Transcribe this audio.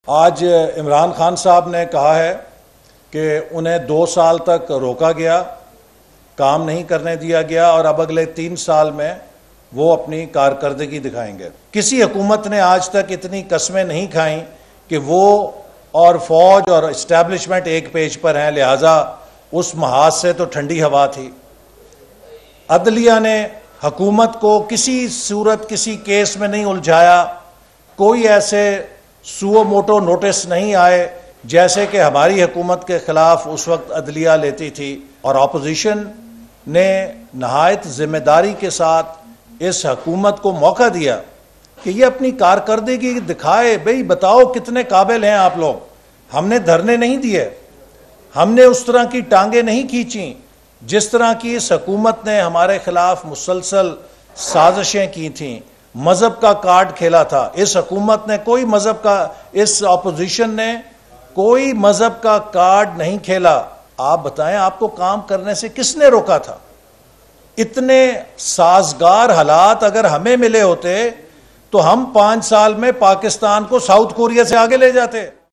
آج عمران خان صاحب نے کہا ہے کہ انہیں 2 سال تک روکا گیا، کام نہیں کرنے دیا گیا اور اب اگلے 3 سال میں وہ اپنی کارکردگی دکھائیں گے۔ کسی حکومت نے آج تک اتنی قسمیں نہیں کھائیں کہ وہ اور فوج اور اسٹیبلشمنٹ ایک پیج پر ہیں، لہٰذا اس محاذ سے تو ٹھنڈی ہوا تھی۔ عدلیہ نے حکومت کو کسی صورت کسی کیس میں نہیں الجھایا، کوئی ایسے سو موٹو نوٹس نہیں آئے جیسے کہ ہماری حکومت کے خلاف اس وقت عدلیہ لیتی تھی، اور اپوزیشن نے نہایت ذمہ داری کے ساتھ اس حکومت کو موقع دیا کہ یہ اپنی کارکردگی دکھائے۔ بھئی بتاؤ کتنے قابل ہیں آپ لوگ۔ ہم نے دھرنے نہیں دیے، ہم نے اس طرح کی ٹانگیں نہیں کھینچیں جس طرح کی اس حکومت نے ہمارے خلاف مسلسل سازشیں کی تھیں، مذہب کا کارڈ کھیلا تھا۔ اس حکومت نے کوئی مذہب کا، اس اپوزیشن نے کوئی مذہب کا کارڈ نہیں کھیلا۔ آپ بتائیں آپ کو کام کرنے سے کس نے روکا تھا؟ اتنے سازگار حالات اگر ہمیں ملے ہوتے تو ہم 5 سال میں پاکستان کو ساؤتھ کوریا سے آگے لے جاتے۔